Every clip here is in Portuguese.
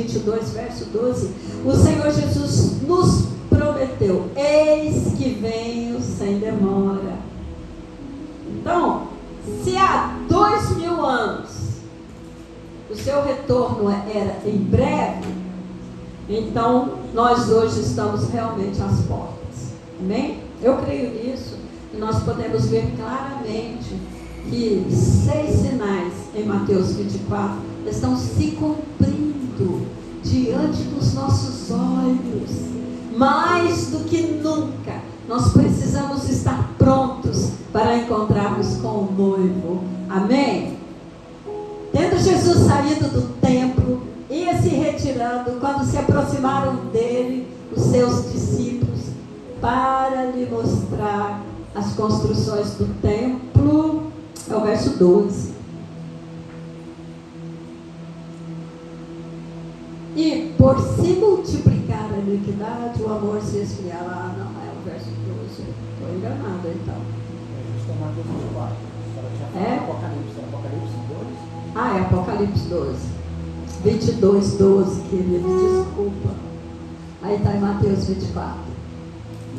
22, verso 12, o Senhor Jesus nos prometeu: eis que venho sem demora. Então, se há 2000 anos o seu retorno era em breve, então nós hoje estamos realmente às portas. Amém? Eu creio nisso, e nós podemos ver claramente que 6 sinais em Mateus 24 estão se cumprindo diante dos nossos olhos. Mais do que nunca, nós precisamos estar prontos para encontrarmos com o noivo. Amém? Tendo Jesus saído do templo, ia se retirando, quando se aproximaram dele os seus discípulos para lhe mostrar as construções do templo. É o verso 12. E por se multiplicar a iniquidade, o amor se esfriará. Ah, não, é o verso 12. Estou enganado então. É? Apocalipse 12? Ah, é Apocalipse 12. 22, 12, querido, desculpa. Aí está em Mateus 24.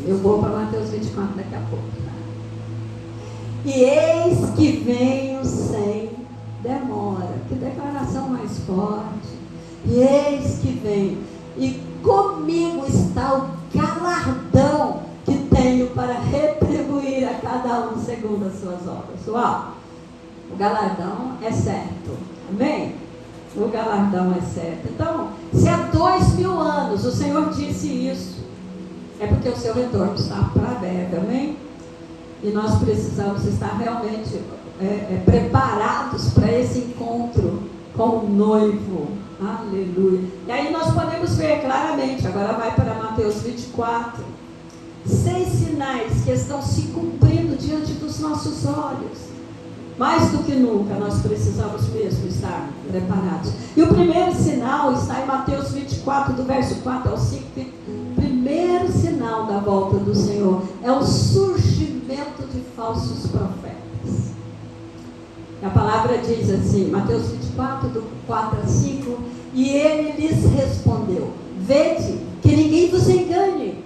Eu vou para Mateus 24 daqui a pouco. Tá? E eis que venho sem demora. Que declaração mais forte. E eis que venho, e comigo está o galardão que tenho para retribuir a cada um segundo as suas obras. Uau! O galardão é certo. Amém? O galardão é certo. Então, se há 2000 anos o Senhor disse isso, é porque o seu retorno está para breve. Amém? E nós precisamos estar realmente preparados para esse encontro com o noivo. Aleluia. E aí nós podemos ver claramente, agora vai para Mateus 24, 6 sinais que estão se cumprindo diante dos nossos olhos. Mais do que nunca nós precisamos mesmo estar preparados. E o primeiro sinal está em Mateus 24, do verso 4 ao 5. O primeiro sinal da volta do Senhor é o surgimento de falsos profetas. A palavra diz assim, Mateus 24, do 4 a 5, e ele lhes respondeu: vede que ninguém vos engane,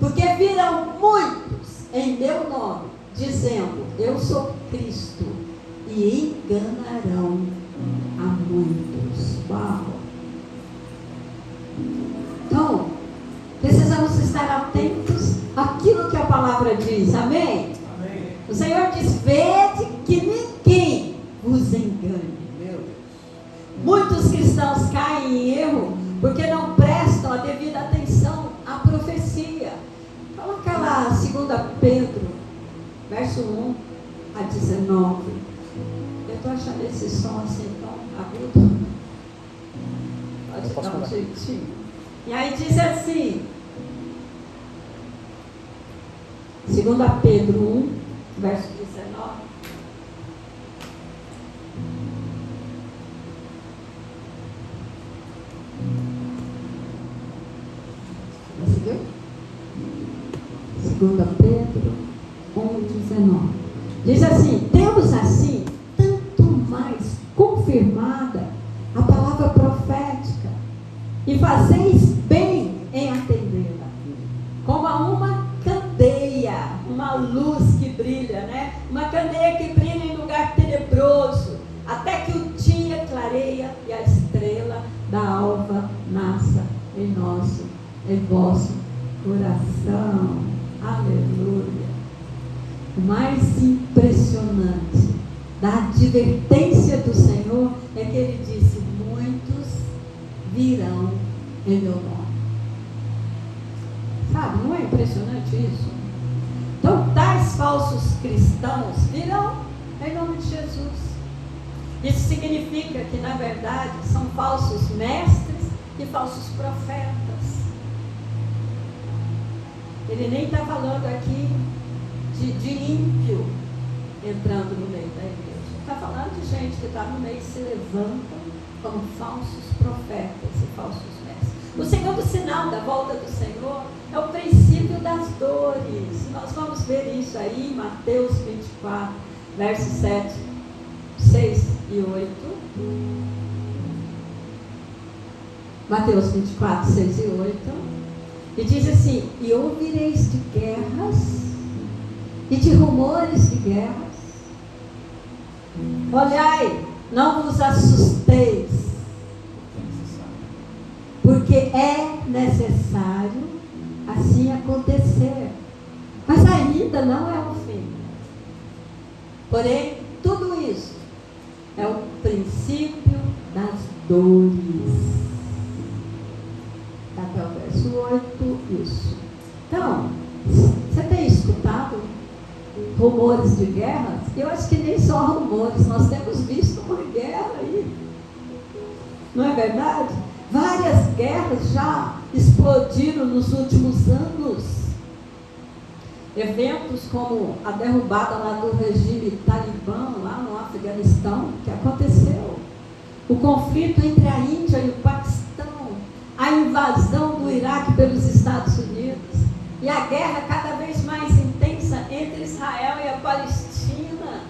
porque virão muitos em meu nome, dizendo: eu sou Cristo, e enganarão a muitos. Uau! Então, precisamos estar atentos àquilo que a palavra diz. Amém? Amém. O Senhor diz: vede que ninguém vos engane. Meu Deus. Muitos cristãos caem em erro porque não prestam a devida atenção à profecia. Coloca lá 2 Pedro, verso 1 a 19. Eu estou achando esse som assim tão agudo. Pode dar um jeitinho. E aí diz assim, 2 Pedro 1, verso 19. Conseguiu? 2 Pedro 1,19. Diz assim: temos assim tanto mais confirmada a palavra profética, e fazeis bem em atendê-la, como a uma candeia, uma luz que brilha, né? Uma candeia que brilha em lugar tenebroso, até que o dia clareia e a estrela da alva nasça em vosso coração. Aleluia. O mais impressionante da advertência do Senhor é que ele disse: muitos virão em meu nome. Sabe, não é impressionante isso? Então, tais falsos cristãos virão em nome de Jesus. Isso significa que, na verdade, são falsos mestres e falsos profetas. Ele nem está falando aqui de ímpio entrando no meio da igreja. Está falando de gente que está no meio e se levantam como falsos profetas e falsos mestres. O segundo sinal da volta do Senhor é o princípio das dores. Nós vamos ver isso aí em Mateus 24, versos 7, 6 e 8. Mateus 24, 6 e 8. E diz assim: e ouvireis de guerras e de rumores de guerras. Olhai, não vos assusteis, porque é necessário assim acontecer. Mas ainda não é o fim. Porém, tudo isso é o princípio das dores. Até o verso 8, isso. Então, você tem escutado rumores de guerras? Eu acho que nem só rumores, nós temos visto uma guerra aí. Não é verdade? Várias guerras já explodiram nos últimos anos. Eventos como a derrubada lá do regime talibã, lá no Afeganistão, que aconteceu. O conflito entre a Índia e o Paquistão. A invasão do Iraque pelos Estados Unidos. E a guerra cada vez mais intensa entre Israel e a Palestina.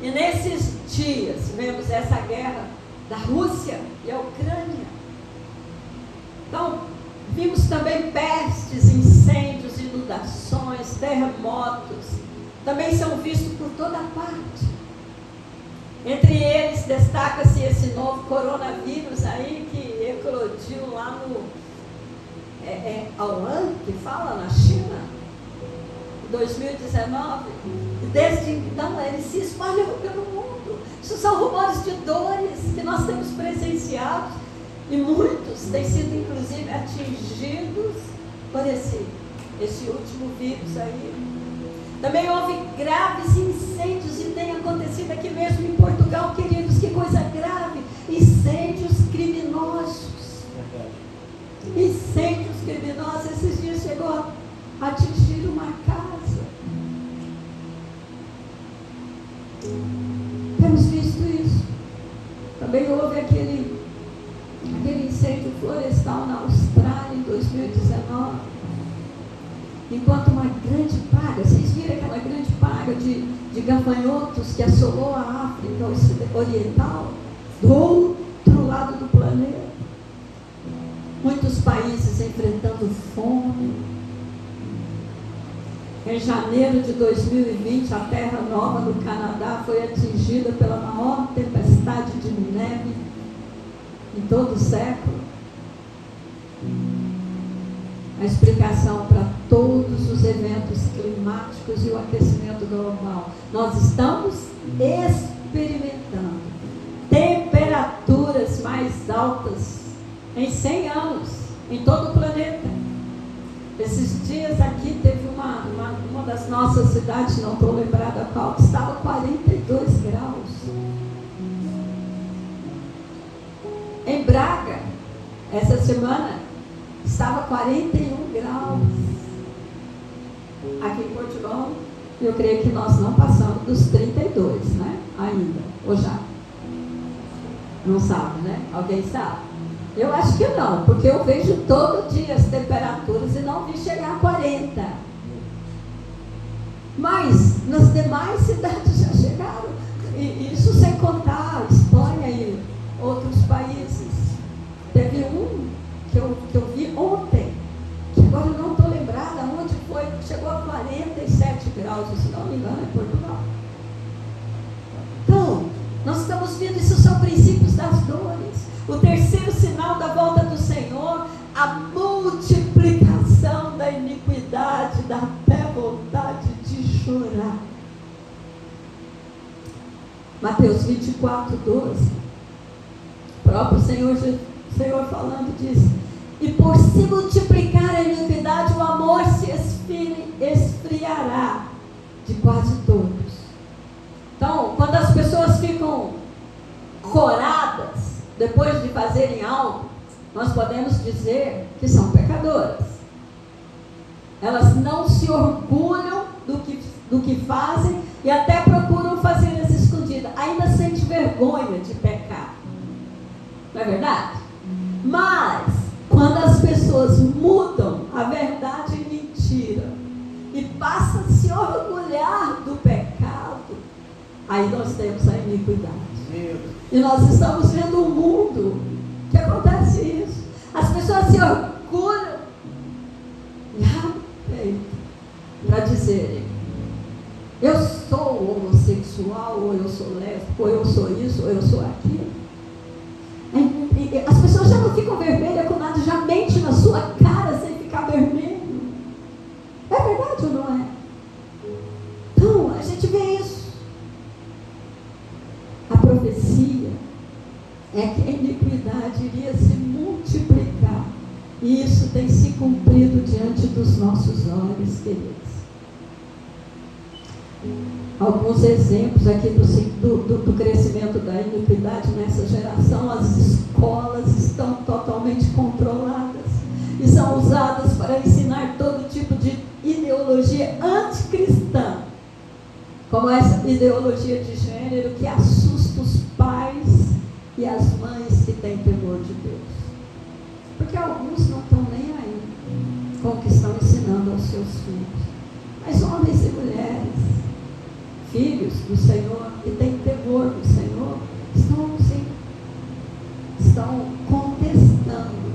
E nesses dias vemos essa guerra da Rússia e a Ucrânia. Então, vimos também pestes, incêndios, inundações, terremotos. Também são vistos por toda parte. Entre eles destaca-se esse novo coronavírus aí que eclodiu lá no Wuhan, que fala na China, em 2019. E desde então ele se espalhou pelo mundo. Isso são rumores de dores que nós temos presenciado. E muitos têm sido, inclusive, atingidos por esse último vírus aí. Também houve graves incêndios e tem acontecido aqui mesmo em Portugal, queridos, que coisa grave. Incêndios criminosos. Incêndios criminosos. Esses dias chegou a atingir uma casa. Temos visto isso. Também houve aquele incêndio florestal na Austrália em 2019. Enquanto uma grande praga, vocês viram aquela grande praga de gafanhotos que assolou a África Oriental, do outro lado do planeta. Muitos países enfrentando fome. Em janeiro de 2020, a Terra Nova do Canadá foi atingida pela maior tempestade de neve em todo o século. A explicação para todos os eventos climáticos e o aquecimento global. Nós estamos experimentando temperaturas mais altas em 100 anos, em todo o planeta. Esses dias aqui teve uma das nossas cidades, não estou lembrada qual, que estava 42 graus. Em Braga, essa semana, estava 41 graus. Aqui em Portugal, eu creio que nós não passamos dos 32, né? Ainda, ou já? Não sabe, né? Alguém sabe? Eu acho que não, porque eu vejo todo dia as temperaturas e não vi chegar a 40. Mas nas demais cidades já chegaram. E isso sem contar a Espanha e outros países. Teve um que eu vi ontem, que agora eu não estou lembrada onde foi, chegou a 47 graus, se não me engano, é Portugal. Então, nós estamos vendo, isso são princípios das dores. O terceiro sinal da volta do Senhor, a multiplicação da iniquidade, dá até vontade de chorar. Mateus 24, 12. O próprio Senhor falando diz: e por se multiplicar a iniquidade, o amor se esfriará de quase todos. Então, quando as pessoas ficam coradas depois de fazerem algo, nós podemos dizer que são pecadoras. Elas não se orgulham do que fazem e até procuram fazer as escondidas. Ainda sente vergonha de pecar. Não é verdade? Mas, quando as pessoas mudam a verdade em mentira e passam a se orgulhar do pecado, aí nós temos a iniquidade. E nós estamos vendo um mundo que acontece isso. se orgulham e abrem o peito para dizerem: eu sou homossexual, ou eu sou lésbico, ou eu sou isso, ou eu sou aquilo. As pessoas já não ficam vermelhas com nada, já mente na sua cara sem ficar vermelho. É verdade ou não é? Então, a gente vê isso. A profecia é que a iniquidade iria se multiplicar. E isso tem se cumprido diante dos nossos olhos, queridos. Alguns exemplos aqui do crescimento da iniquidade nessa geração. As escolas estão totalmente controladas e são usadas para ensinar todo tipo de ideologia anticristã, como essa ideologia de gênero que assusta os pais e as mães que têm temor de Deus, porque alguns não estão nem aí com o que estão ensinando aos seus filhos. Mas homens e mulheres, filhos do Senhor, que têm temor do Senhor, estão contestando,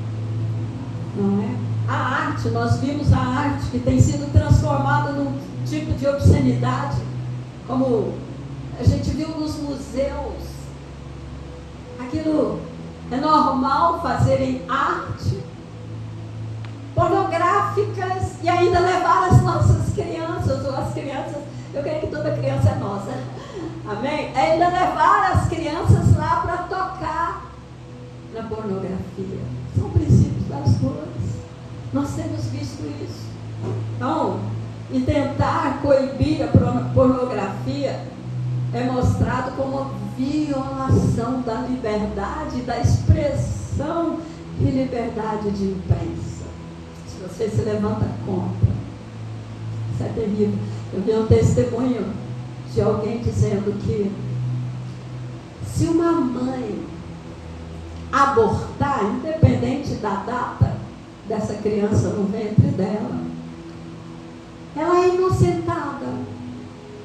não é? A arte, nós vimos a arte que tem sido transformada num tipo de obscenidade, como a gente viu nos museus. Aquilo é normal fazerem arte pornográficas e ainda levar as nossas crianças, ou as crianças, eu creio que toda criança é nossa, amém? Ainda levar as crianças lá para tocar na pornografia. São princípios das dores. Nós temos visto isso. Então, e tentar coibir a pornografia é mostrado como violação da liberdade, da expressão e liberdade de imprensa. Se você se levanta contra, isso é terrível. Eu vi um testemunho de alguém dizendo que se uma mãe abortar, independente da data dessa criança no ventre dela, ela é inocentada,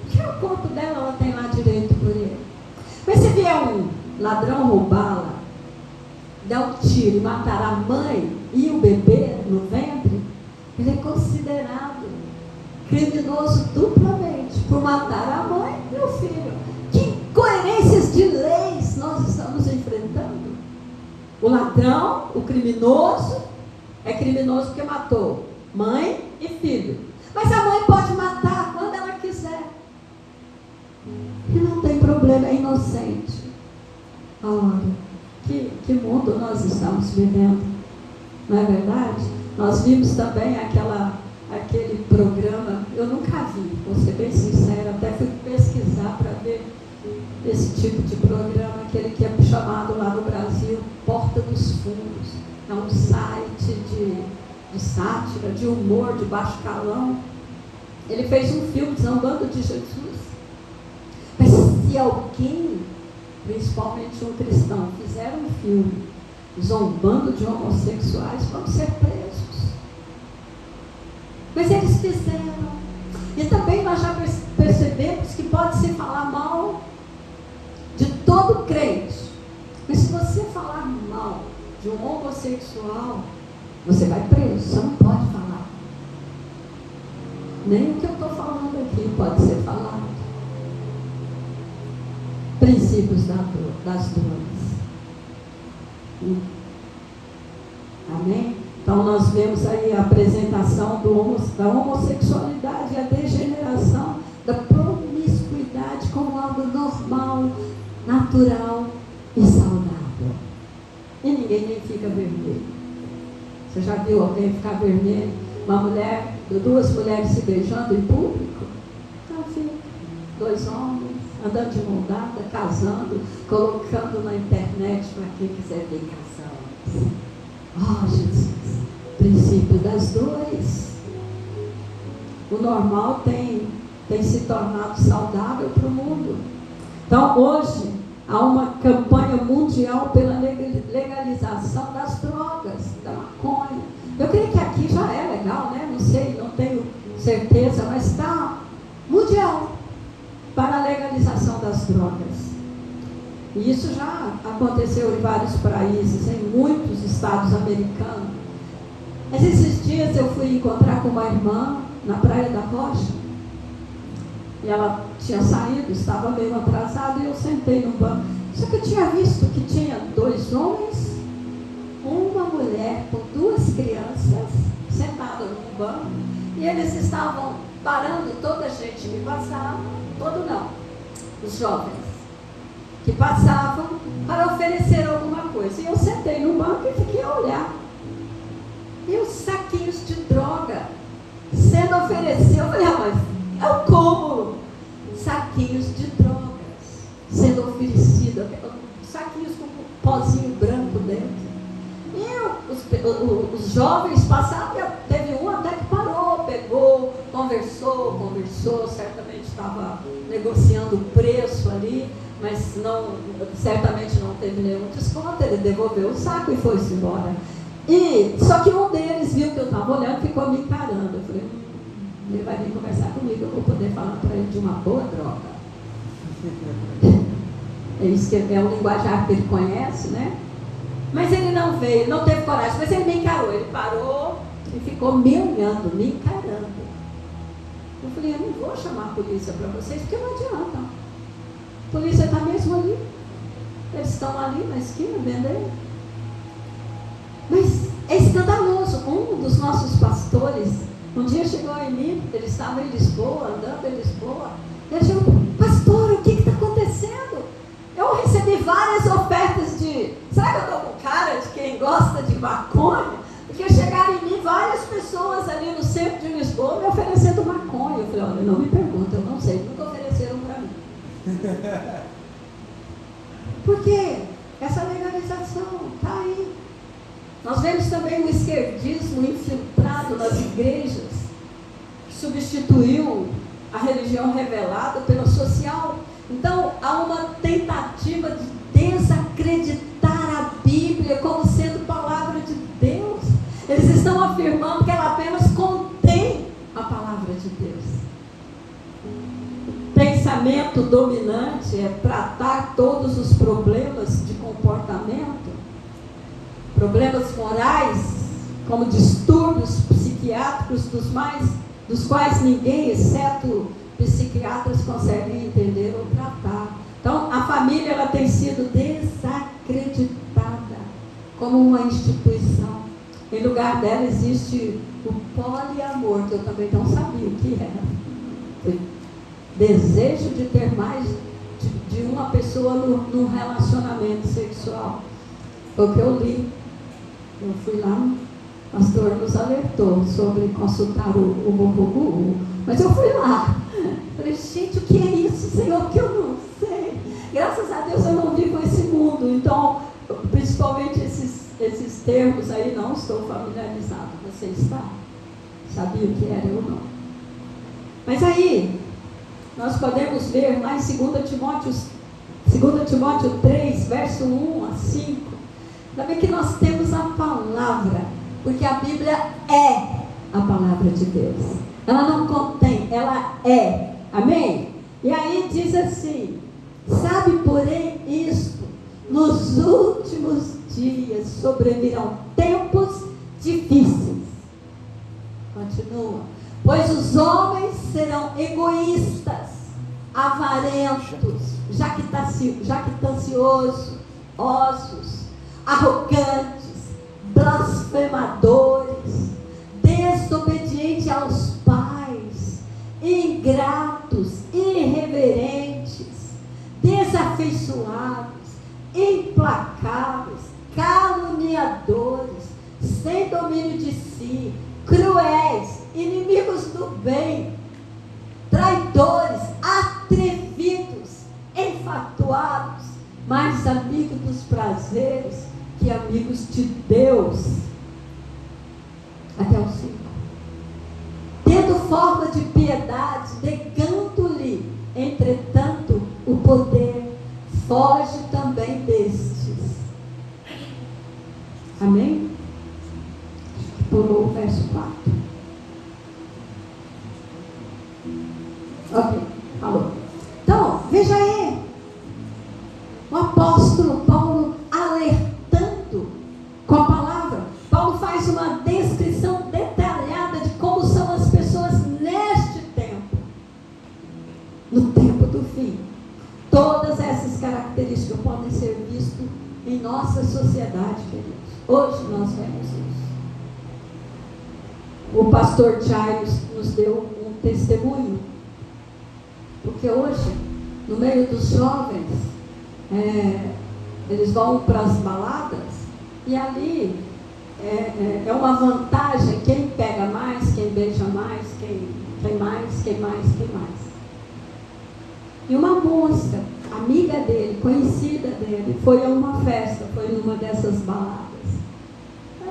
porque o corpo dela, ela tem lá direito por ele. Mas se vier um ladrão roubá-la, dar um tiro e matar a mãe e o bebê no ventre, ele é considerado criminoso duplamente, por matar a mãe e o filho. Que incoerências de leis nós estamos enfrentando? O ladrão, o criminoso, é criminoso porque matou mãe e filho. Mas a mãe pode matar quando ela quiser. E não tem problema, é inocente. Ora, que mundo nós estamos vivendo? Não é verdade? Nós vimos também aquele programa, eu nunca vi, vou ser bem sincera, até fui pesquisar para ver esse tipo de programa, aquele que é chamado lá no Brasil Porta dos Fundos. É um site de sátira, de humor, de baixo calão. Ele fez um filme zombando de Jesus. Mas se alguém, principalmente um cristão, fizer um filme zombando de homossexuais, vão ser presos. Mas eles fizeram. E também nós já percebemos que pode-se falar mal de todo crente. Mas se você falar mal de um homossexual, você vai preso, você não pode falar. Nem o que eu estou falando aqui pode ser falado. Princípios das dores. Amém? Então nós vemos aí a apresentação da homossexualidade e a degeneração da promiscuidade como algo normal, natural e saudável. E ninguém nem fica vermelho. Você já viu alguém ficar vermelho? Duas mulheres se beijando em público? Então fica. Dois homens andando de mão dada, casando, colocando na internet para quem quiser ver casal. Oh, Jesus! Princípio das dores. O normal tem se tornado saudável para o mundo. Então, hoje, há uma campanha mundial pela legalização das drogas, da maconha. Eu creio que aqui já é legal, né? Não sei, não tenho certeza, mas está mundial para a legalização das drogas. E isso já aconteceu em vários países, em muitos estados americanos. Mas esses dias eu fui encontrar com uma irmã na Praia da Rocha. E ela tinha saído, estava meio atrasada, e eu sentei no banco. Só que eu tinha visto que tinha 2 homens, uma mulher com 2 crianças sentadas num banco, e eles estavam parando toda a gente que passava, os jovens que passavam para oferecer alguma coisa. E eu sentei no banco e fiquei a olhar. E os saquinhos de droga sendo oferecidos. Eu falei, mas é o cúmulo. Saquinhos de drogas sendo oferecidos. Saquinhos com um pozinho branco dentro. E os jovens passavam, e teve um até que parou, pegou, conversou, certamente estava negociando o preço ali, mas certamente não teve nenhum desconto. Ele devolveu o saco e foi-se embora. Só que um deles viu que eu estava olhando e ficou me encarando. Eu falei, ele vai vir conversar comigo, eu vou poder falar para ele de uma boa droga. É isso que é o linguajar que ele conhece, né? Mas ele não veio, não teve coragem, mas ele me encarou. Ele parou e ficou me olhando, me encarando. Eu falei, eu não vou chamar a polícia para vocês, porque não adianta. A polícia está mesmo ali. Eles estão ali na esquina vendendo. Mas é escandaloso. Um dos nossos pastores, um dia chegou em mim, ele estava em Lisboa, andando em Lisboa. Ele chegou, pastor, o que está acontecendo? Eu recebi várias ofertas de... Será que eu estou com cara de quem gosta de maconha? Porque chegaram em mim várias pessoas ali no centro de Lisboa me oferecendo maconha. Eu falei, olha, não me pergunta, eu não sei, nunca ofereceram para mim. Porque essa legalização está aí. Nós vemos também o esquerdismo infiltrado nas igrejas, que substituiu a religião revelada pela social. Então, há uma tentativa de desacreditar a Bíblia como sendo palavra de Deus. Eles estão afirmando que ela apenas contém a palavra de Deus. O pensamento dominante é tratar todos os problemas de comportamento, problemas morais, como distúrbios psiquiátricos dos quais ninguém, exceto psiquiatras, conseguem entender ou tratar. Então, a família ela tem sido desacreditada como uma instituição. Em lugar dela existe o poliamor, que eu também não sabia o que era. Desejo de ter mais de uma pessoa no relacionamento sexual. Foi o que eu li. Eu fui lá, o pastor nos alertou sobre consultar o Google, mas eu fui lá. Falei, gente, o que é isso, Senhor? Que eu não sei. Graças a Deus eu não vivo esse mundo. Então, principalmente esses termos aí, não estou familiarizado. Você está? Sabia o que era? Eu não. Mas aí, nós podemos ver lá em 2 Timóteo 3, verso 1 a 5. Sabe que nós temos a palavra, porque a Bíblia é a palavra de Deus. Ela não contém, ela é. Amém? E aí diz assim, sabe, porém, isto, nos últimos dias sobrevirão tempos difíceis. Continua. Pois os homens serão egoístas, avarentos, jactanciosos, arrogantes, blasfemadores, desobedientes aos pais, ingratos, irreverentes, desafeiçoados, implacáveis, caluniadores, sem domínio de si, cruéis, inimigos do bem, traidores, atrevidos, enfatuados, mais amigos dos prazeres que amigos de Deus. Até o 5. Tendo forma de piedade, negando-lhe, entretanto, o poder, foge também destes. Amém? Pulou o verso 4. Ok, falou. Então, veja aí, o apóstolo Paulo alertando com a palavra. Paulo faz uma descrição Hoje nós vemos isso. O pastor Jairus nos deu um testemunho, porque hoje, no meio dos jovens, eles vão para as baladas, e ali é uma vantagem quem pega mais, quem beija mais, quem mais. E uma moça, amiga dele, conhecida dele, foi a uma festa, foi numa dessas baladas.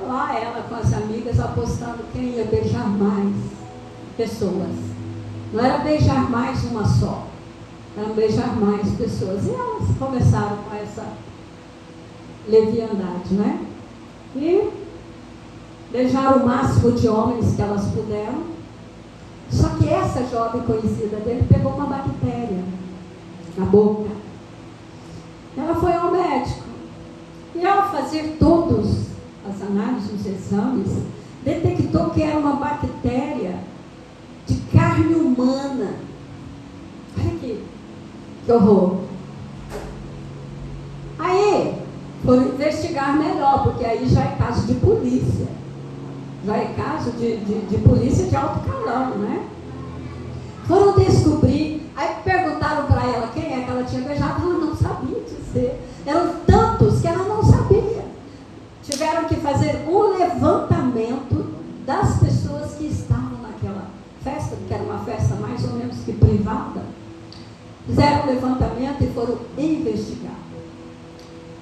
Lá ela com as amigas apostando quem ia beijar mais pessoas. Não era beijar mais uma só, era beijar mais pessoas. E elas começaram com essa leviandade, né? E beijaram o máximo de homens que elas puderam. Só que essa jovem conhecida dele pegou uma bactéria na boca. Ela foi ao médico. E ao fazer todos as análises, os exames, detectou que era uma bactéria de carne humana. Olha aqui, que horror. Aí, foram investigar melhor, porque aí já é caso de polícia. Já é caso de polícia de alto calão, né? Foram descobrir, aí perguntaram para ela quem é que ela tinha beijado, ela não sabia dizer. Eram tantos que ela não sabia. Tiveram que fazer um levantamento das pessoas que estavam naquela festa, que era uma festa mais ou menos que privada. Fizeram um levantamento e foram investigar.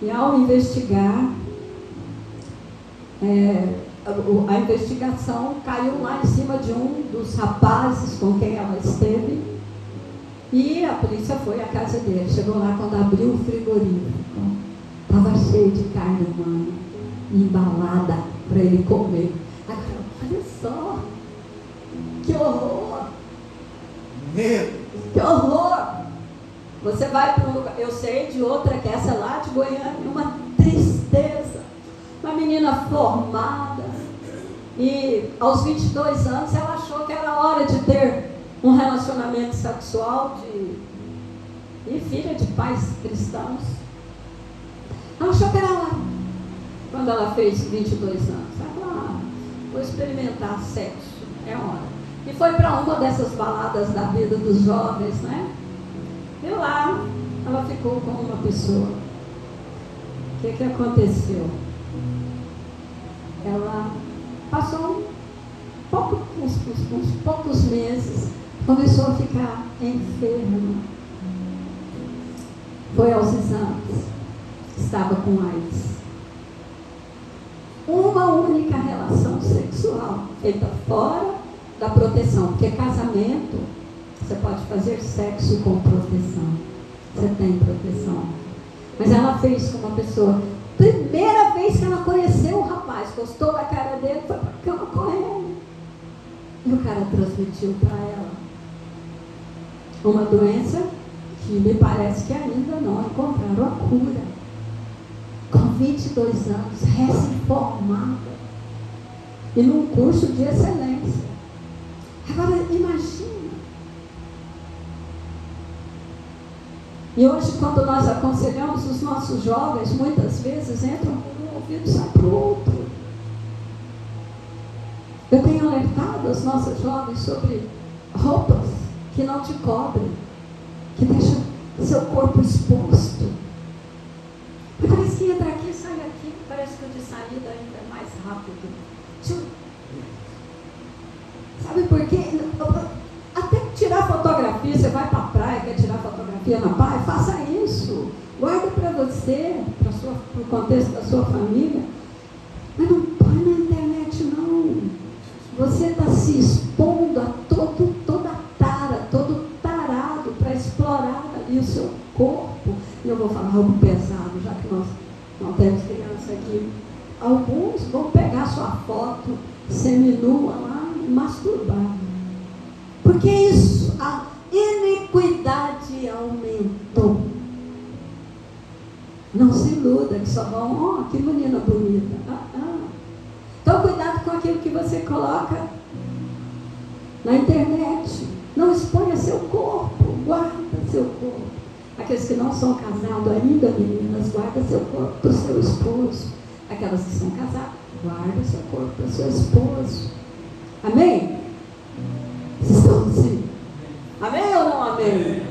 E ao investigar, a investigação caiu lá em cima de um dos rapazes com quem ela esteve. E a polícia foi à casa dele. Chegou lá quando abriu o frigorífico. Estava cheio de carne humana, embalada para ele comer. Agora, olha só, que horror! Que horror! Você vai para um lugar, eu sei de outra que essa lá de Goiânia, uma tristeza. Uma menina formada, e aos 22 anos ela achou que era hora de ter um relacionamento sexual e filha de pais cristãos. Ela achou que era hora. Quando ela fez 22 anos, ela falou, vou experimentar sexo, é hora. E foi para uma dessas baladas da vida dos jovens, né? E lá ela ficou com uma pessoa. O que aconteceu? Ela passou uns poucos meses, começou a ficar enferma. Foi aos exames, estava com AIDS. Uma única relação sexual, feita fora da proteção, porque casamento, você pode fazer sexo com proteção, você tem proteção. Mas ela fez com uma pessoa, primeira vez que ela conheceu o rapaz, gostou da cara dele, foi para a cama com ele. E o cara transmitiu para ela uma doença que me parece que ainda não encontraram a cura. Com 22 anos, recém-formada, e num curso de excelência. Agora, imagina. E hoje, quando nós aconselhamos os nossos jovens, muitas vezes entram por um ouvido e saem para o outro. Eu tenho alertado as nossas jovens sobre roupas que não te cobrem, que deixam seu corpo exposto. Parece que entra aqui e sai aqui, parece que o de saída ainda é mais rápido. Sabe por quê? Até tirar fotografia, você vai para a praia, quer tirar fotografia na praia, faça isso. Guarda para você, para o contexto da sua família. Mas não põe na internet, não. Você está se expondo a toda tara, todo tarado para explorar ali o seu corpo. E eu vou falar algo pesado, já que nós não temos criança aqui. Alguns vão pegar sua foto seminua lá e masturbar. Porque isso, a iniquidade aumentou. Não se iluda que só vão, que menina bonita. Então cuidado com aquilo que você coloca na internet. Não exponha seu corpo, guarda seu corpo. Aqueles que não são casados ainda, meninas, guarda seu corpo para o seu esposo. Aquelas que são casadas, guarda o seu corpo para o seu esposo. Amém? Vocês estão assim? Amém ou não amém?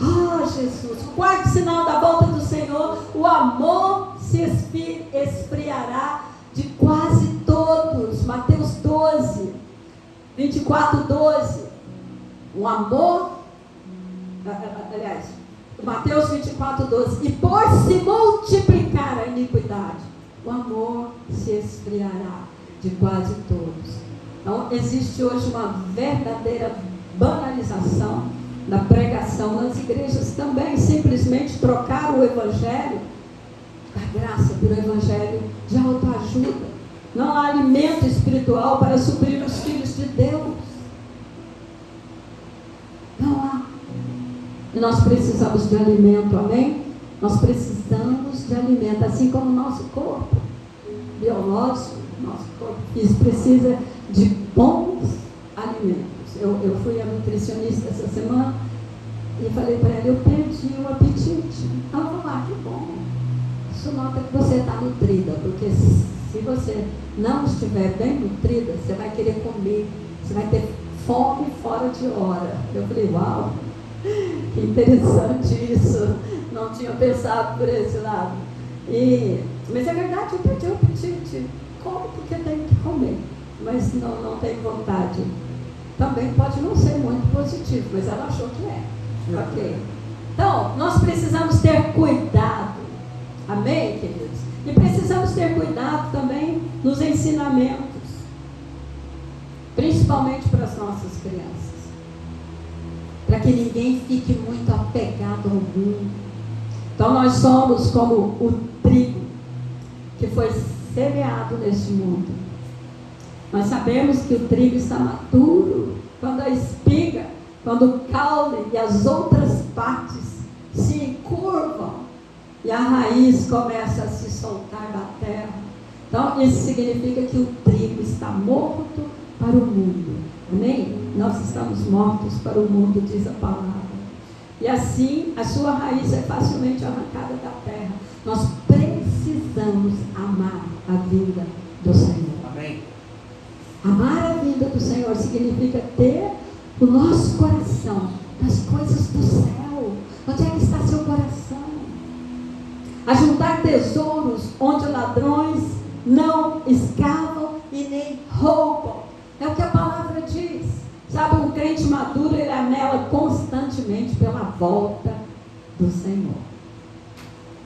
Ah, Jesus. O quarto sinal da volta do Senhor: o amor se esfriará de quase todos. Mateus 12, 24, 12. O amor, aliás, Mateus 24, 12. E por se multiplicar a iniquidade, o amor se esfriará de quase todos. Então, existe hoje uma verdadeira banalização da pregação nas igrejas também. Simplesmente trocaram o evangelho da graça pelo evangelho de autoajuda. Não há alimento espiritual para suprir os filhos de Deus. Não há. E nós precisamos de alimento, amém? Nós precisamos de alimento, assim como o nosso corpo biológico, nosso corpo físico precisa de bons alimentos. Eu fui a nutricionista essa semana e falei para ela: eu perdi o apetite. Ela falou: ah, que bom. Isso nota que você está nutrida, porque se você não estiver bem nutrida, você vai querer comer, você vai ter fome fora de hora. Eu falei: uau, que interessante isso, não tinha pensado por esse lado. Mas é verdade, eu perdi o apetite. Como? Porque tenho que comer, mas não tenho vontade. Também pode não ser muito positivo, mas ela achou que é. Ok. Então, nós precisamos ter cuidado. Amém, queridos? E precisamos ter cuidado também nos ensinamentos, principalmente para as nossas crianças, para que ninguém fique muito apegado ao mundo. Então, nós somos como o trigo que foi semeado neste mundo. Nós sabemos que o trigo está maduro quando a espiga, quando o caule e as outras partes se encurvam e a raiz começa a se soltar da terra. Então, isso significa que o trigo está morto para o mundo. Amém? Nós estamos mortos para o mundo, diz a palavra. E assim, a sua raiz é facilmente arrancada da terra. Nós precisamos amar a vida do Senhor. Amém. Amar a vida do Senhor significa ter o nosso coração nas coisas do céu. Onde é que está seu coração? Ajuntar tesouros onde ladrões não escavam e nem roubam. É o que a palavra diz. Sabe, um crente maduro, ele anela constantemente pela volta do Senhor.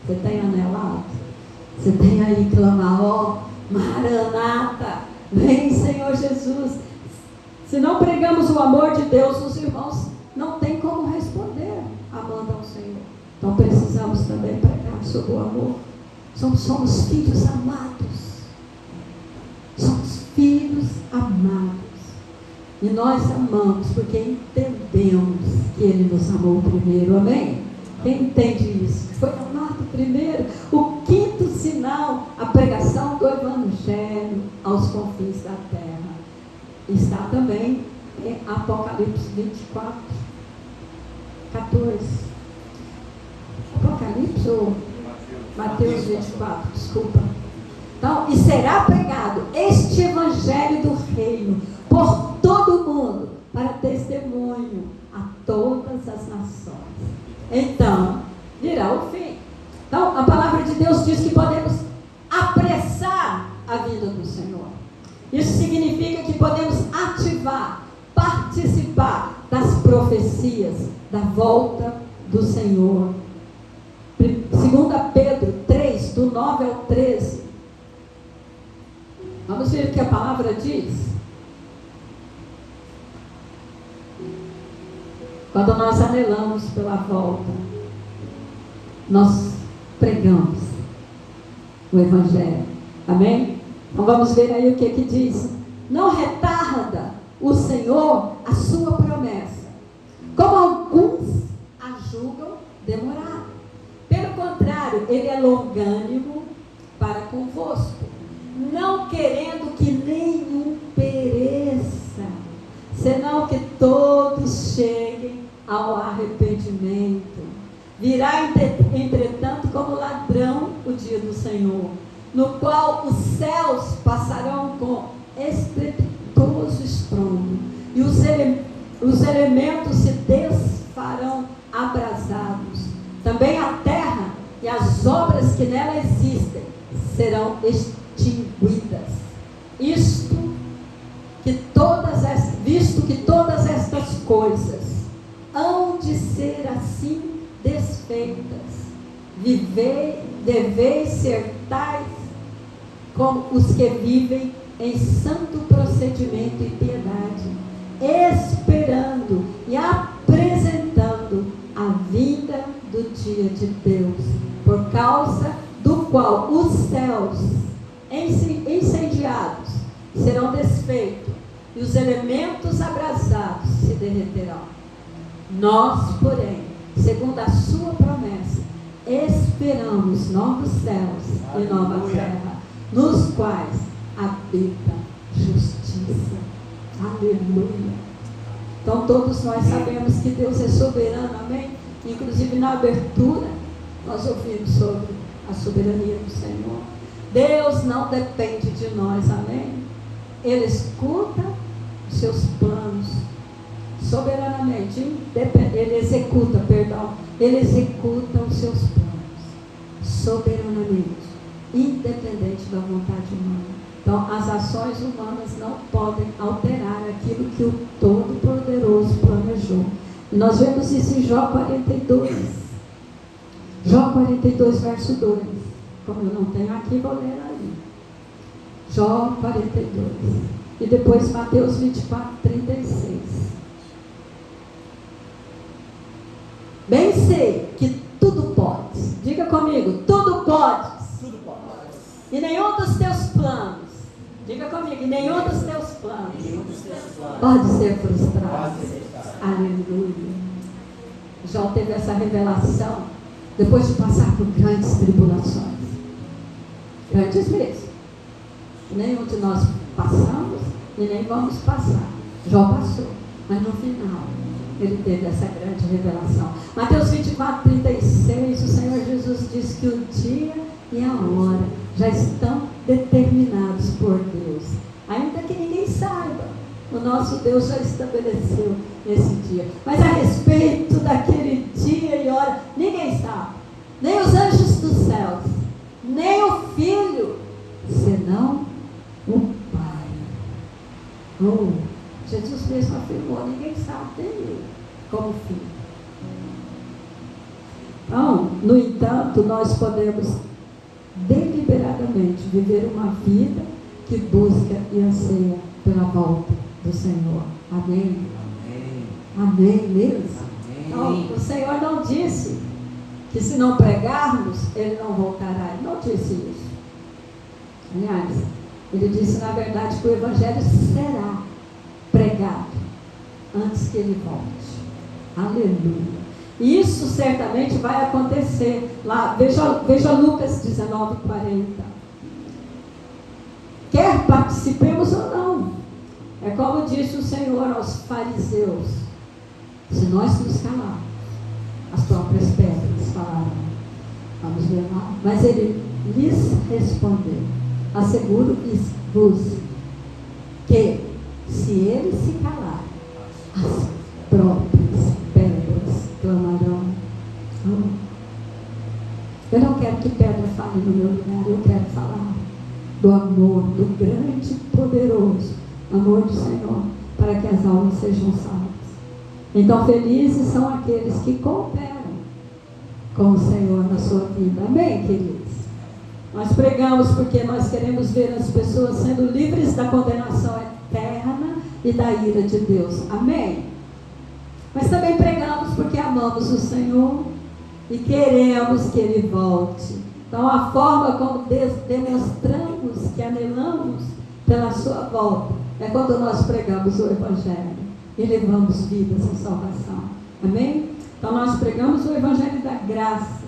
Você tem anelado? Você tem aí clamar: ó, Maranata, vem, Senhor Jesus. Se não pregamos o amor de Deus, os irmãos não têm como responder amando ao Senhor. Então precisamos também pregar sobre o amor. Somos filhos amados. Somos filhos amados. E nós amamos porque entendemos que Ele nos amou primeiro. Amém? Quem entende isso? Foi amado primeiro. O quinto sinal, a pregação do Evangelho aos confins da terra. Está também em Apocalipse 24, 14. Apocalipse ou Mateus 24, desculpa. Então, e será pregado este Evangelho do Reino por todo o mundo, para testemunho a todas as nações. Então, virá o fim. Então, a palavra de Deus diz que podemos apressar a vinda do Senhor. Isso significa que podemos ativar, participar das profecias da volta do Senhor. 2 Pedro 3, do 9 ao 13. Vamos ver o que a palavra diz. Quando nós anelamos pela volta, nós pregamos o Evangelho. Amém? Então vamos ver aí o que diz. Não retarda o Senhor a sua promessa, como alguns a julgam demorar. Pelo contrário, Ele é longânimo para convosco, não querendo que nenhum pereça, senão que todos cheguem ao arrependimento. Virá, entretanto, como ladrão o dia do Senhor, no qual os céus passarão com estrepitoso estrondo, e os elementos se desfarão abrasados. Também a terra e as obras que nela existem serão extinguidas. Visto que todas estas coisas hão de ser assim desfeitas, deveis ser tais como os que vivem em santo procedimento e piedade, esperando e apresentando a vinda do dia de Deus, por causa do qual os céus incendiados serão desfeitos e os elementos abrasados se derreterão. Nós, porém, segundo a sua promessa, esperamos novos céus e nova terra, nos quais habita justiça. Aleluia. Então todos nós sabemos que Deus é soberano, amém? Inclusive na abertura nós ouvimos sobre a soberania do Senhor. Deus não depende de nós, amém? Ele escuta os seus planos soberanamente, ele executa os seus planos soberanamente, independente da vontade humana. Então as ações humanas não podem alterar aquilo que o Todo-Poderoso planejou. E nós vemos isso em Jó 42. Jó 42, verso 2. Como eu não tenho aqui, vou ler ali. Jó 42. E depois Mateus 24, 36. Bem sei que tudo podes. Diga comigo, tudo podes. Tudo pode. E nenhum dos teus planos. Diga comigo, e nenhum dos teus planos pode ser frustrado. Aleluia. Jó teve essa revelação depois de passar por grandes tribulações. Grandes mesmo. Nenhum de nós passamos e nem vamos passar. Jó passou, mas no final ele teve essa grande revelação. Mateus 24, 36, o Senhor Jesus diz que o dia e a hora já estão determinados por Deus, ainda que ninguém saiba. O nosso Deus já estabeleceu esse dia, mas a respeito daquele dia e hora, ninguém sabe, nem os anjos dos céus, nem o Filho, senão o Pai. Jesus mesmo afirmou, ninguém sabe dele como Filho. Então, no entanto, nós podemos deliberadamente viver uma vida que busca e anseia pela volta do Senhor. Amém? Amém mesmo? Então, o Senhor não disse que se não pregarmos, Ele não voltará. Ele não disse isso. Aliás, Ele disse na verdade que o Evangelho será pregado antes que Ele volte. Aleluia. E isso certamente vai acontecer lá. Veja Lucas 19:40. Quer participemos ou não. É como disse o Senhor aos fariseus: se nós nos calarmos, as próprias pedras falarão. Vamos ver lá. Mas ele lhes respondeu: asseguro-vos que, se ele se calar, as próprias pedras clamarão. Eu não quero que pedra fale no meu lugar, eu quero falar do amor, do grande e poderoso amor do Senhor, para que as almas sejam salvas. Então felizes são aqueles que cooperam com o Senhor na sua vida. Amém, queridos? Nós pregamos porque nós queremos ver as pessoas sendo livres da condenação eterna e da ira de Deus. Amém? Mas também pregamos porque amamos o Senhor e queremos que Ele volte. Então a forma como demonstramos que anelamos pela sua volta é quando nós pregamos o Evangelho e levamos vidas em salvação. Amém? Então nós pregamos o Evangelho da graça.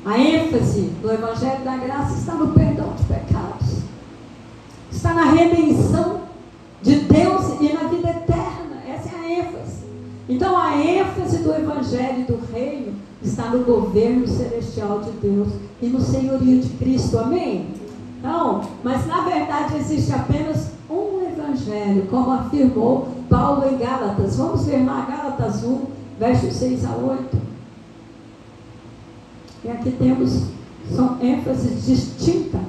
A ênfase do Evangelho da graça está no perdão de pecados, está na redenção de Deus e na vida eterna. Essa é a ênfase. Então a ênfase do Evangelho do Reino está no governo celestial de Deus e no senhorio de Cristo, amém? Então, mas na verdade existe apenas um evangelho, como afirmou Paulo em Gálatas. Vamos ver lá, Gálatas 1, versos 6 a 8. E aqui temos, são ênfases distintas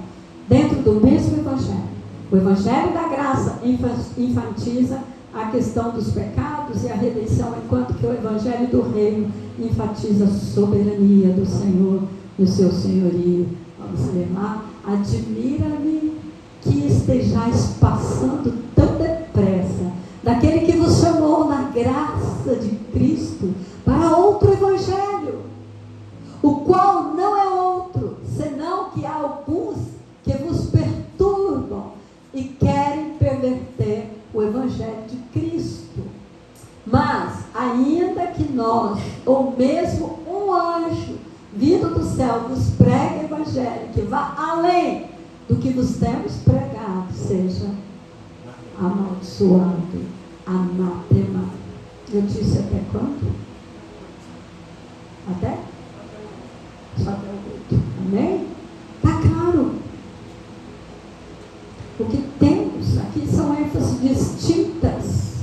dentro do mesmo evangelho. O evangelho da graça enfatiza a questão dos pecados e a redenção, enquanto que o evangelho do reino enfatiza a soberania do Senhor e o seu senhorio. Vamos ler lá. Admira-me que estejais passando tão depressa daquele que vos chamou na graça de Cristo para outro evangelho, o qual não é outro, senão que há alguns que vos perturbam e querem perverter o evangelho de Cristo. Mas, ainda que nós, ou mesmo um anjo vindo do céu, vos pregue o evangelho que vá além do que vos temos pregado, seja amaldiçoado, anátema. Eu disse até quando? Até? Só até o 8. Amém? Está claro. O que temos aqui são ênfases distintas.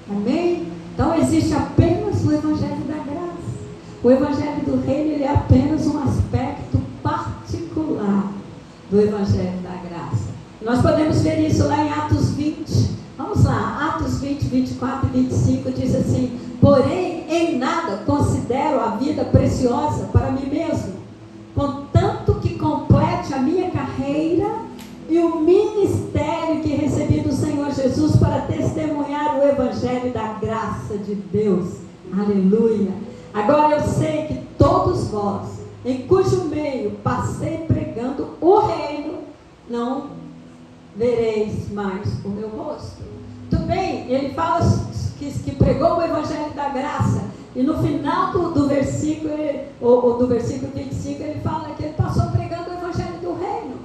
Amém? Então existe apenas o evangelho da graça. O evangelho do reino, ele é apenas um aspecto particular do evangelho da graça. Nós podemos ver isso lá em Atos 20. Vamos lá, Atos 20, 24 e 25 diz assim: porém, em nada considero a vida preciosa para mim mesmo, contanto que complete a minha carreira e o ministério que recebi do Senhor Jesus para testemunhar o evangelho da graça de Deus. Aleluia! Agora eu sei que todos vós, em cujo meio passei pregando o reino, não vereis mais o meu rosto. Tudo bem, ele fala que pregou o evangelho da graça, e no final do versículo, ou do versículo 25, ele fala que ele passou pregando o evangelho do reino.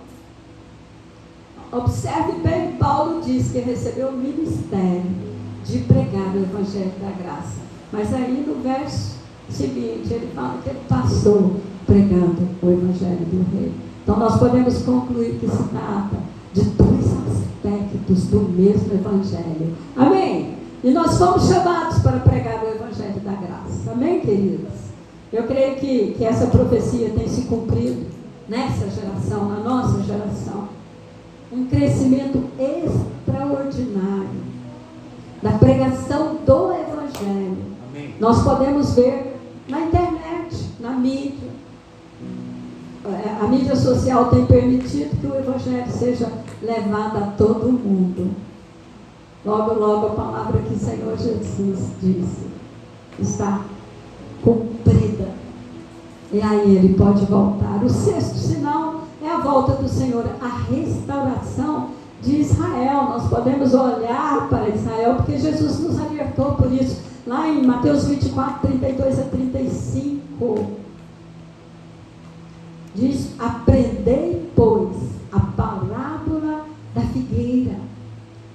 Observe bem, Paulo diz que recebeu o ministério de pregar o evangelho da graça, mas aí no verso seguinte, ele fala que ele passou pregando o evangelho do reino. Então nós podemos concluir que se trata de dois aspectos do mesmo evangelho. Amém? E nós fomos chamados para pregar o evangelho da graça. Amém, queridos? Eu creio que essa profecia tem se cumprido nessa geração, na nossa geração. Um crescimento extraordinário da pregação do evangelho. Amém. Nós podemos ver na internet, na mídia. A mídia social tem permitido que o evangelho seja levado a todo mundo. Logo, logo a palavra que o Senhor Jesus disse está cumprida. E aí ele pode voltar. O sexto sinal é a volta do Senhor, a restauração de Israel. Nós podemos olhar para Israel, porque Jesus nos alertou por isso. Lá em Mateus 24, 32 a 35, diz: aprendei, pois, a parábola da figueira,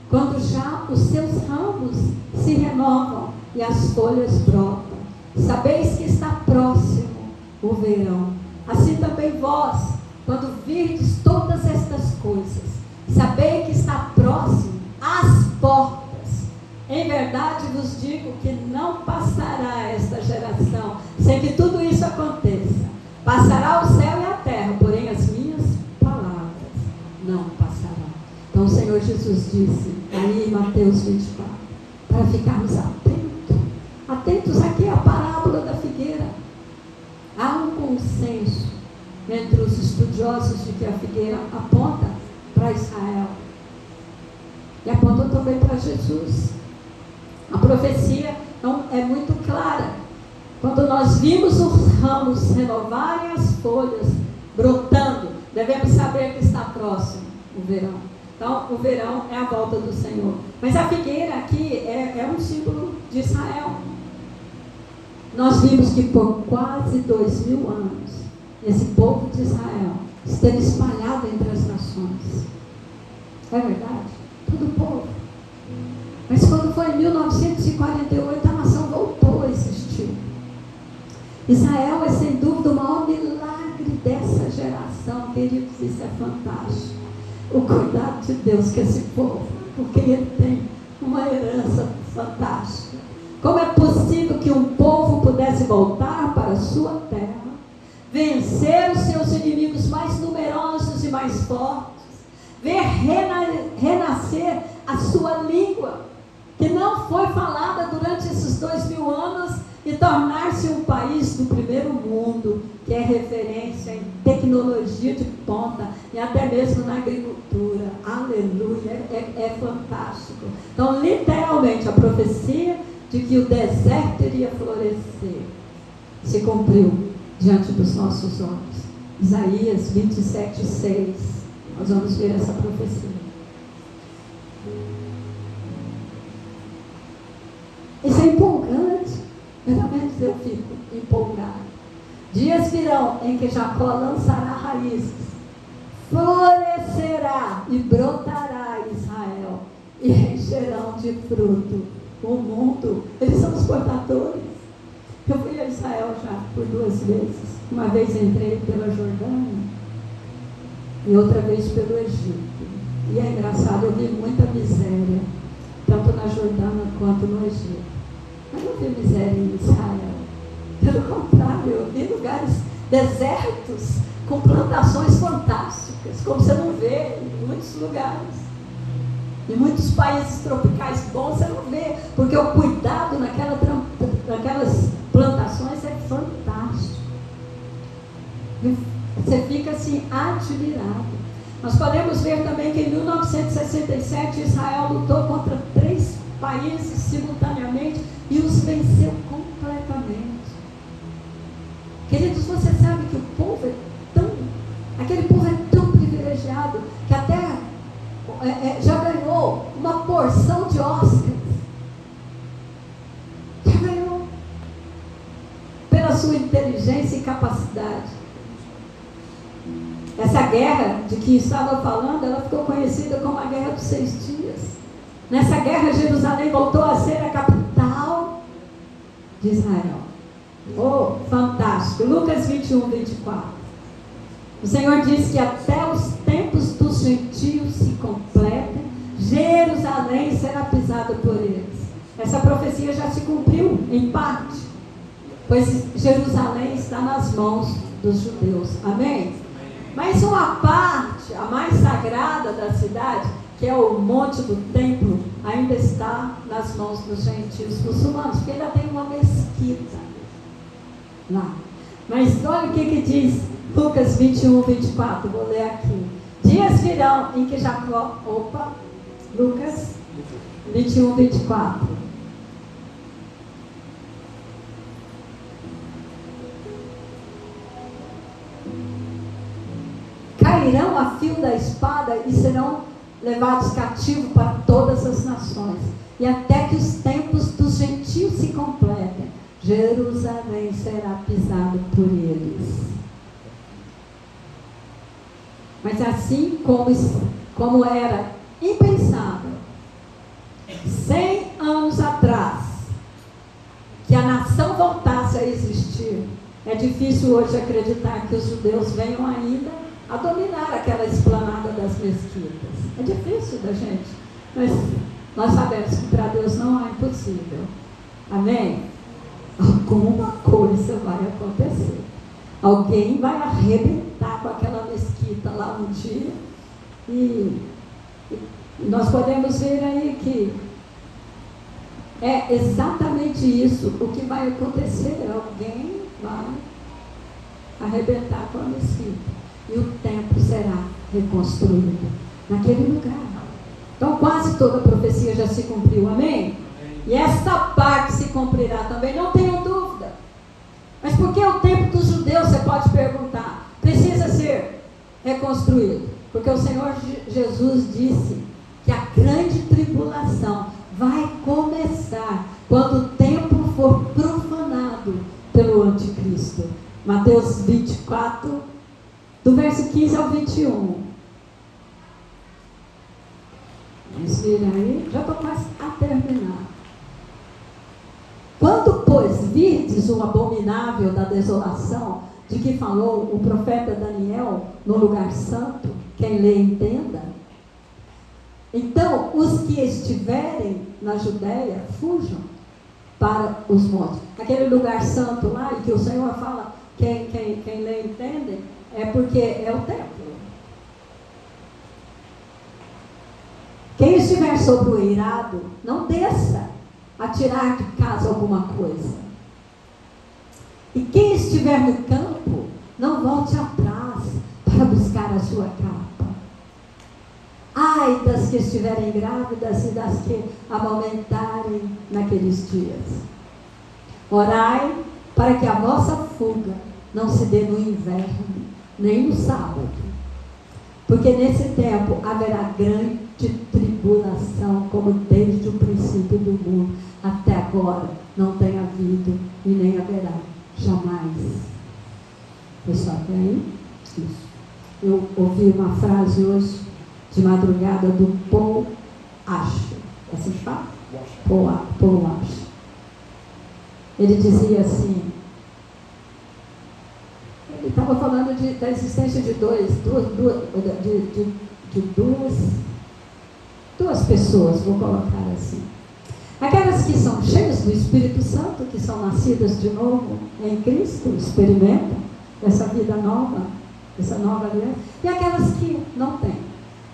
quando já os seus ramos se renovam e as folhas brotam. Sabeis que está próximo o verão. Assim também vós, quando virdes todas estas coisas, sabei que está próximo às portas. Em verdade vos digo que não passará esta geração sem que tudo isso aconteça. Passará o céu e a terra, porém as minhas palavras não passarão. Então o Senhor Jesus disse aí em Mateus 24, para ficarmos atentos aqui à parábola da figueira. Há um consenso entre os estudiosos de que a figueira aponta para Israel e aponta também para Jesus. A profecia é muito clara. Quando nós vimos os ramos renovarem as folhas, brotando, devemos saber que está próximo o verão. Então, o verão é a volta do Senhor. Mas a figueira aqui é um símbolo de Israel. Nós vimos que por quase 2000 anos, esse povo de Israel esteve espalhado entre as nações. É verdade? Todo o povo. Mas quando foi em 1948, a nação voltou a existir. Israel é sem dúvida o maior milagre dessa geração, queridos, isso é fantástico. O cuidado de Deus com esse povo, porque ele tem uma herança fantástica. Como é possível que um povo pudesse voltar para a sua terra, vencer os seus inimigos mais numerosos e mais fortes, ver renascer a sua língua, que não foi falada durante esses 2000 anos, e tornar-se um país do primeiro mundo, que é referência em tecnologia de ponta e até mesmo na agricultura. Aleluia, é fantástico. Então, literalmente, a profecia de que o deserto iria florescer se cumpriu diante dos nossos olhos. Isaías 27:6. Nós vamos ver essa profecia. Isso é empolgante. Pelo menos eu fico empolgado. Dias virão em que Jacó lançará raízes, florescerá e brotará Israel, e encherão de fruto o mundo. Eles são os portadores. Eu fui a Israel já por 2 vezes. Uma vez entrei pela Jordânia e outra vez pelo Egito. E é engraçado, eu vi muita miséria, tanto na Jordânia quanto no Egito. Mas não vi miséria em Israel. Pelo contrário, eu vi lugares desertos, com plantações fantásticas, como você não vê em muitos lugares. Em muitos países tropicais bons você não vê, porque o cuidado naquelas plantações é fantástico. Você fica assim admirado. Nós podemos ver também que em 1967 Israel lutou contra 3 países simultaneamente e os venceu completamente. Queridos, você sabe que aquele povo é tão privilegiado que até já ganhou uma porção de Oscars. Já ganhou pela sua inteligência e capacidade. Essa guerra de que estava falando, ela ficou conhecida como a Guerra dos 6 Dias. Nessa guerra, Jerusalém voltou a ser a capital de Israel. Oh, fantástico. Lucas 21:24. O Senhor diz que até os tempos dos gentios se completem, Jerusalém será pisada por eles. Essa profecia já se cumpriu em parte, pois Jerusalém está nas mãos dos judeus. Amém? Mas uma parte, a mais sagrada da cidade, que é o monte do templo, ainda está nas mãos dos gentios muçulmanos, porque ainda tem uma mesquita lá. Mas olha o que diz Lucas 21:24, vou ler aqui. Dias virão em que Jacó, Lucas 21:24. Cairão a fio da espada e serão levados cativos para todas as nações, e até que os tempos dos gentios se completem, Jerusalém será pisado por eles. Mas assim como era impensável 100 anos atrás que a nação voltasse a existir, é difícil hoje acreditar que os judeus venham ainda a dominar aquela esplanada das mesquitas. É difícil da gente, mas nós sabemos que para Deus não há impossível. Amém? Alguma coisa vai acontecer. Alguém vai arrebentar com aquela mesquita lá um dia, e nós podemos ver aí que é exatamente isso o que vai acontecer. Alguém vai arrebentar com a mesquita e o templo será reconstruído naquele lugar. Então quase toda a profecia já se cumpriu, amém? E essa parte se cumprirá também, não tenham dúvida. Mas por que o templo dos judeus, você pode perguntar, precisa ser reconstruído? Porque o Senhor Jesus disse que a grande tribulação vai começar quando o templo for profanado pelo anticristo. Mateus 24, do verso 15 ao 21. Vamos ver aí, já estou quase a terminar. Quando, pois, virdes diz o abominável da desolação, de que falou o profeta Daniel no lugar santo? Quem lê entenda. Então, os que estiverem na Judéia, fujam para os montes. Aquele lugar santo lá, e que o Senhor fala, quem lê entende, é porque é o templo. Quem estiver sobre o eirado, não desça a tirar de casa alguma coisa. E quem estiver no campo, não volte atrás para buscar a sua capa. Ai das que estiverem grávidas e das que amamentarem naqueles dias. Orai para que a vossa fuga não se dê no inverno, nem no sábado. Porque nesse tempo haverá grande tribulação, como desde o princípio do mundo até agora não tem havido e nem haverá jamais. Pessoal, tem isso. Eu ouvi uma frase hoje de madrugada do Paul Washer. Assim que fala? Paul Washer. Ele dizia assim, ele estava falando da existência de duas pessoas, vou colocar assim. Aquelas que são cheias do Espírito Santo, que são nascidas de novo em Cristo, experimentam essa vida nova, essa nova aliança, e aquelas que não têm.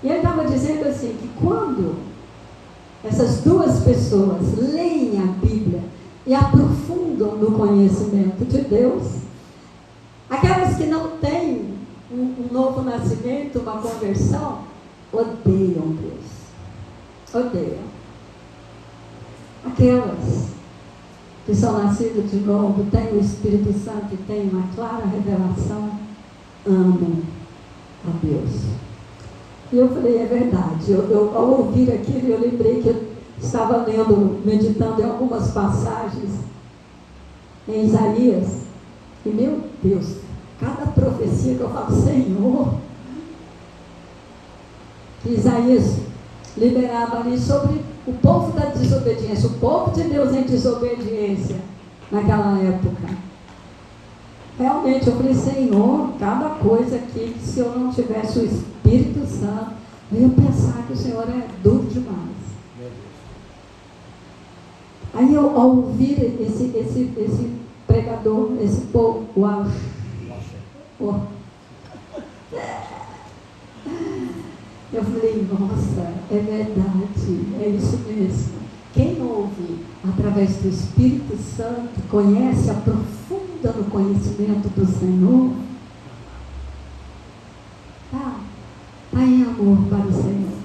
E ele estava dizendo assim, que quando essas duas pessoas leem a Bíblia e aprofundam no conhecimento de Deus, aquelas que não têm um novo nascimento, uma conversão, odeiam Deus. Odeiam. Aquelas que são nascidas de novo, têm o Espírito Santo e têm uma clara revelação, amam a Deus. E eu falei, é verdade. Ao ouvir aquilo, eu lembrei que eu estava lendo, meditando em algumas passagens em Isaías. E meu Deus, cada profecia que eu falo, Senhor, que Isaías liberava ali sobre o povo da desobediência, o povo de Deus em desobediência naquela época. Realmente eu falei, Senhor, cada coisa aqui, que se eu não tivesse o Espírito Santo, eu ia pensar que o Senhor é duro demais. Aí eu, ao ouvir esse pregador, esse povo, eu falei, nossa, é verdade, é isso mesmo. Quem ouve através do Espírito Santo, conhece, aprofunda no conhecimento do Senhor, está em amor para o Senhor.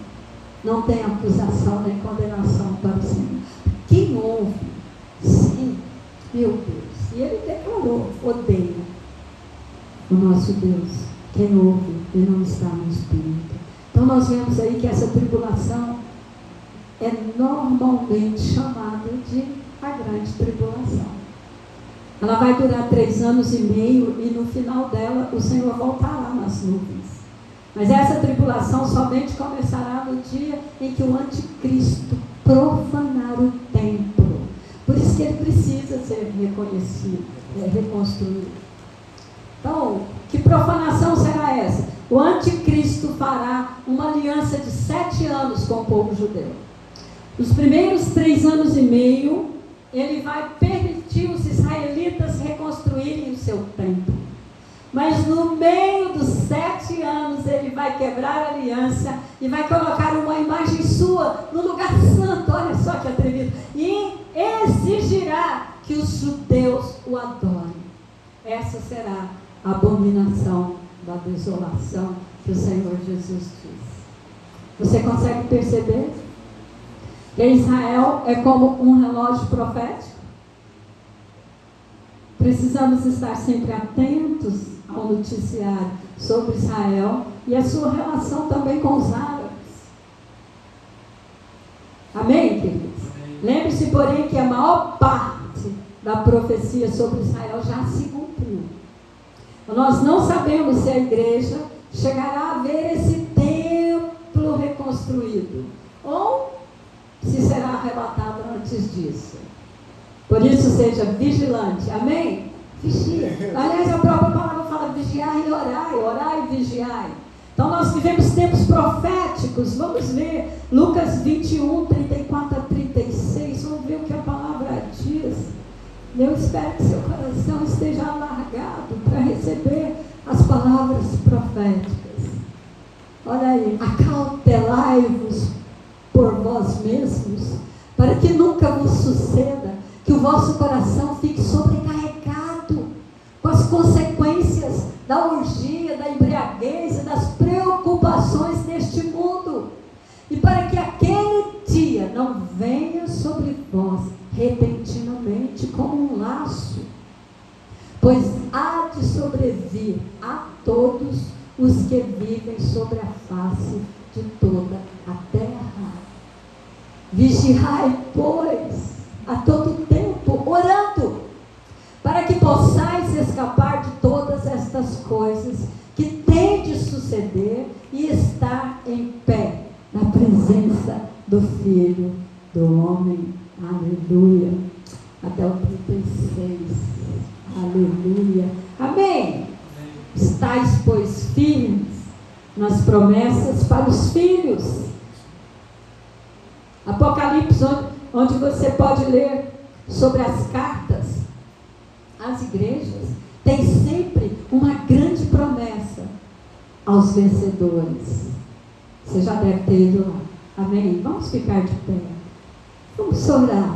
Não tem acusação nem condenação para o Senhor. Quem ouve, sim, meu Deus. E ele declarou, odeia o nosso Deus. Quem ouve e não está no Espírito. Então nós vemos aí que essa tribulação é normalmente chamada de a grande tribulação. Ela vai durar 3 anos e meio e no final dela o Senhor voltará nas nuvens. Mas essa tribulação somente começará no dia em que o anticristo profanar o templo. Por isso que ele precisa ser reconhecido, reconstruído. Então, que profanação será essa? O anticristo fará uma aliança de 7 anos com o povo judeu. Nos primeiros 3 anos e meio, ele vai permitir os israelitas reconstruírem o seu templo. Mas no meio dos 7 anos, ele vai quebrar a aliança e vai colocar uma imagem sua no lugar santo, olha só que atrevido, e exigirá que os judeus o adorem. Essa será a abominação da desolação que o Senhor Jesus diz. Você consegue perceber que Israel é como um relógio profético? Precisamos estar sempre atentos ao noticiário sobre Israel e a sua relação também com os árabes. Amém, queridos? Lembre-se, porém, que a maior parte da profecia sobre Israel já se cumpriu. Nós não sabemos se a igreja chegará a ver esse templo reconstruído ou se será arrebatada antes disso. Por isso seja vigilante. Amém? Vigia. Aliás, a própria palavra fala vigiar e orar, orar e vigiar. Então nós vivemos tempos proféticos. Vamos ver Lucas 21, 34 a 36. Vamos ver o que a palavra diz. Eu espero que seu coração esteja alargado para receber as palavras proféticas. Olha aí. Acautelai-vos por vós mesmos, para que nunca vos suceda que o vosso coração fique sobrecarregado com as consequências da orgia, da embriaguez e das preocupações deste mundo, e para que aquele dia não venha sobre vós repentinamente como um laço, pois há de sobrevir a todos os que vivem sobre a face de toda a terra. Vigiai, pois, a todo tempo, orando, para que possais escapar de todas estas coisas que têm de suceder e estar em pé na presença do Filho do Homem. Aleluia. Até o 36. Aleluia. Amém. Estais, pois, firmes nas promessas para os filhos. Apocalipse, onde você pode ler sobre as cartas às igrejas, tem sempre uma grande promessa aos vencedores. Você já deve ter ido lá. Amém? Vamos ficar de pé. Vamos orar.